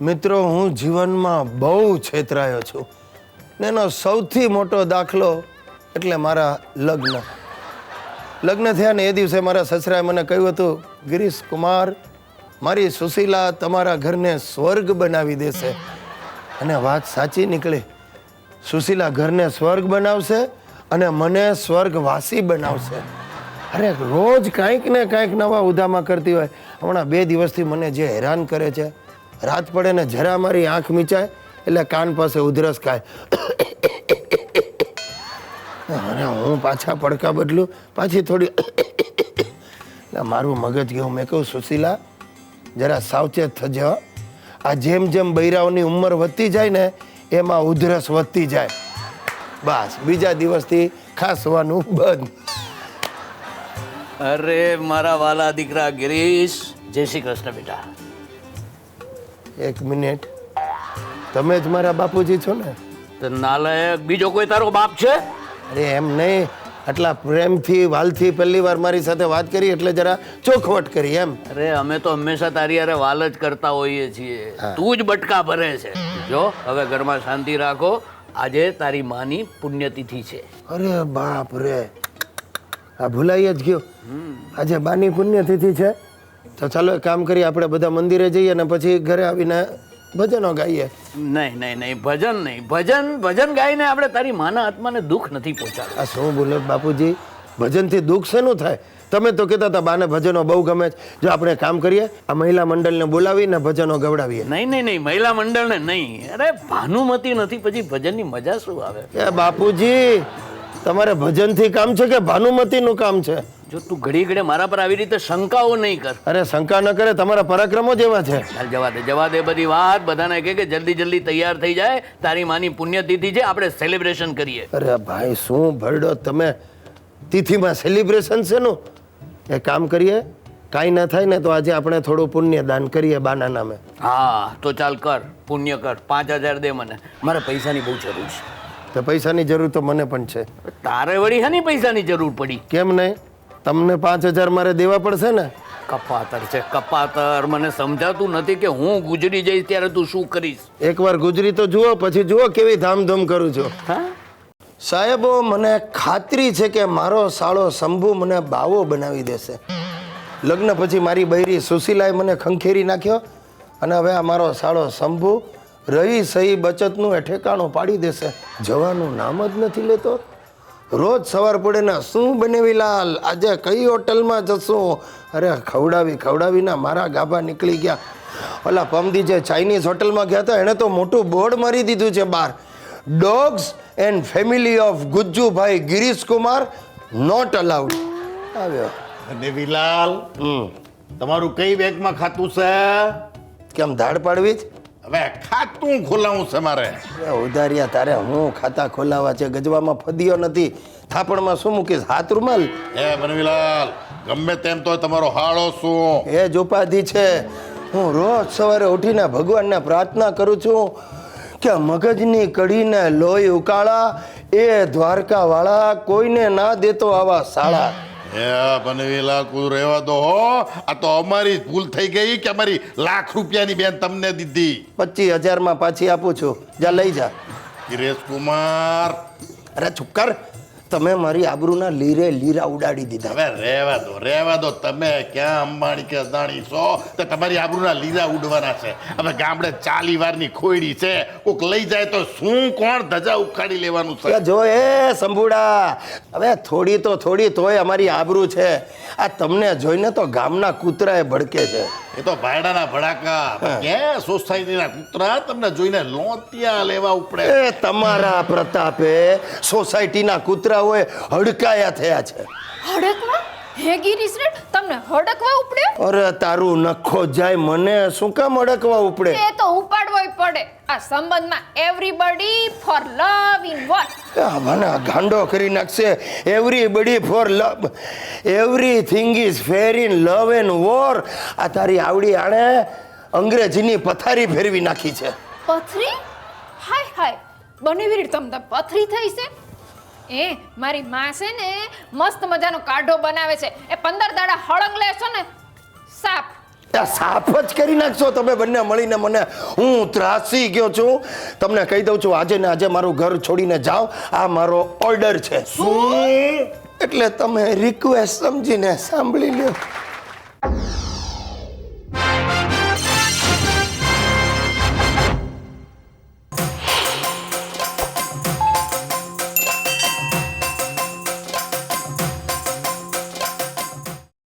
મિત્રો, હું જીવનમાં બહુ છેતરાયો છું ને એનો સૌથી મોટો દાખલો એટલે મારા લગ્ન થયા ને એ દિવસે મારા સસરાએ મને કહ્યું હતું, ગિરીશ કુમાર, મારી સુશીલા તમારા ઘરને સ્વર્ગ બનાવી દેશે. અને વાત સાચી નીકળી. સુશીલા ઘરને સ્વર્ગ બનાવશે અને મને સ્વર્ગવાસી બનાવશે. અરે રોજ કાંઈક ને કાંઈક નવા ઉધામાં કરતી હોય. હમણાં 2 દિવસથી મને જે હેરાન કરે છે, રાત પડે ને જરા મારી આંખ મીચાય એટલે કાન પાસે ઉધરસ ખાય. અને હું પાછા પડકા બદલું, પાછી થોડી મારું મગજ ગયું. મેં કહ્યું, સુશીલા જરા સાવચેત થજો. આ જેમ જેમ બૈરાઓની ઉંમર વધતી જાય ને એમાં ઉધરસ વધતી જાય. બસ બીજા દિવસથી ખાસવાનું બંધ. અરે મારા વાલા દીકરા ગિરીશ, જય શ્રી કૃષ્ણ બેટા. 1 મિનિટ, તમે જ મારા બાપુજી છો ને? તો નાલાયક, બીજો કોઈ તારો બાપ છે? અરે એમ નહીં, આટલા પ્રેમથી વાલથી પહેલી વાર મારી સાથે વાત કરી એટલે જરા ચોખવટ કરી એમ. અરે અમે તો હંમેશા તારી હારે વાલ જ કરતા હોઈએ છીએ. તું જ બટકા ભરે છે. જો હવે ઘરમાં શાંતિ રાખો. આજે તારી માની પુણ્યતિથિ છે. અરે બાપ રે, આ ભૂલાઈ જ ગયો. આજે બાની પુણ્યતિથિ છે. તો ચાલો એક કામ કરીએ, આપણે બધા મંદિરે જઈએ અને પછી ઘરે આવીને ભજનો ગાઈએ. નહીં નહીં નહીં, ભજન નહીં. ભજન ગાઈને આપણે તારી માના આત્માને દુઃખ નથી પહોંચાડવું. આ શું બોલો બાપુજી, ભજનથી દુઃખ શેનું થાય? તમે તો કહેતા હતા બાને ભજનો બહુ ગમે છે. જો આપણે કામ કરીએ, આ મહિલા મંડળને બોલાવીને ભજનો ગવડાવીએ. નહીં, મહિલા મંડળને નહીં. અરે ભાનુમતી નથી, પછી ભજનની મજા શું આવે? એ બાપુજી, તમારે ભજનથી કામ છે કે ભાનુમતીનું કામ છે? જો તું ઘડી મારા પર આવી રીતે શંકાઓ નહીં કર. અરે શંકા ન કરે, તમારા પરાક્રમો જેવા છે. ચાલ જવા દે બધી વાત. બધાને કહે કે જલ્દી તૈયાર થઈ જાય. તારી માની પુણ્યતિથિ છે, આપણે સેલિબ્રેશન કરીએ. અરે ભાઈ, શું ભરડો તમે! તિથિમાં સેલિબ્રેશન છે નું? એ કામ કરીએ, કાંઈ ના થાય ને તો આજે આપણે થોડું પુણ્ય દાન કરીએ બાના નામે. હા તો ચાલ કર, પુણ્ય કર. 5000 દે મને, મારે પૈસાની બહુ જરૂર છે. તો પૈસાની જરૂર તો મને પણ છે. તારે વળી હાની પૈસાની જરૂર પડી? કેમ નહીં? તમને 5000 મારે દેવા પડશે ને? કપાતર છે કપાતર. મને સમજાતું નથી કે હું ગુજરી જઈશ ત્યારે તું શું કરીશ. એકવાર ગુજરી તો જુઓ, પછી જુઓ કેવી ધામધૂમ કરું છું. હા સાહેબો, મને ખાતરી છે કે મારો સાળો શંભુ મને બાવો બનાવી દેશે. લગ્ન પછી મારી બૈરી સુશીલાએ મને ખંખેરી નાખ્યો અને હવે આ મારો સાળો શંભુ રહી સહી બચતનું ઠેકાણું પાડી દેશે. જવાનું નામ જ નથી લેતો. રોજ સવાર પડે ને, શું બનેવી લાલ, આજે કઈ હોટલમાં જશું? અરે ખવડાવીને મારા ગાભા નીકળી ગયા. ઓલા પમદી જે ચાઇનીઝ હોટલમાં ગયા હતા એણે તો મોટું બોર્ડ મારી દીધું છે બહાર, ડોગ્સ એન્ડ ફેમિલી ઓફ ગુજ્જુભાઈ ગિરીશ કુમાર નોટ અલાઉડ. આવ્યો દેવીલાલ, તમારું કઈ બેંકમાં ખાતું છે? કેમ ધાડ પાડવી જ? હવે ખાતું ખોલાવું છે મારે. ઉધારિયા, તારે હું ખાતા ખોલાવા છે? ગજવામાં ફદીયો નથી, થાપણમાં શું મૂકીશ? હાથ રૂમાલ? એ બનવીલાલ, ગમે તેમ તો તમારો હાળો શું? એ જ ઉપાધિ છે. હું રોજ સવારે ઉઠીને ભગવાનને પ્રાર્થના કરું છું કે મગજની કઢીને લોહી ઉકાળા, એ દ્વારકા વાળા કોઈને ના દેતો આવા સાળા. એ બનવીલાલ, કુલ રહેવા દો હો. આ તો અમારી ભૂલ થઈ ગઈ કે અમારી લાખ રૂપિયાની બેન તમને દીધી. 25000 પાછી આપું છું, જા લઈ જા. ગિરીશ કુમાર, અરે ચૂપ કર, તમે મારી આબરૂના લીરા ઉડાડી દીધા. હવે રહેવા દો. તમે ક્યાં અંબાણી કે અદાણી છો તો તમારી આબરૂના લીરા ઉડવાના છે. હવે ગામડે 40 વારની ખોયડી છે, કોક લઈ જાય તો શું કોણ ધજા ઉખાડી લેવાનું છે? જો એ સંભુડા, હવે થોડી તોય અમારી આબરૂ છે. આ તમને જોઈને તો ગામના કૂતરાએ ભડકે છે. એ તો ભાયડાના ભડાકા. ક્યાં સોસાયટીના કૂતરા તમને જોઈને લોટિયા લેવા ઉપડે. એ તમારા પ્રતાપે સોસાયટીના કૂતરા હોય હડકાયા થયા છે. હડકવા? હે ગિરીશ રે, તમને હડકવા ઉપડે? અરે તારું નખો જાય, મને શું કામ હડકવા ઉપડે? એ તો ઉપાડવોય પડે. આ સંબંધમાં everybody for love in war. મને ગાંડો કરી નાખશે. Everybody for love, everything is fair in love and war. આ તારી આવડી આણે અંગ્રેજીની પથારી ફેરવી નાખી છે. પથરી? હાય બનેવીર તમને પથરી થઈ છે? એ મારી માં છે ને મસ્ત મજાનો કાઢો બનાવે છે. એ 15 દાડા હળંગ લેશો ને સાપ. આ સાફ જ કરી નાખશો તમે બંને મળીને મને. હું ત્રાસી ગયો છું. તમને કહી દઉં છું, આજે ને આજે મારું ઘર છોડીને જાઓ. આ મારો ઓર્ડર છે. શું? એટલે તમે રિક્વેસ્ટ સમજીને સાંભળી લ્યો.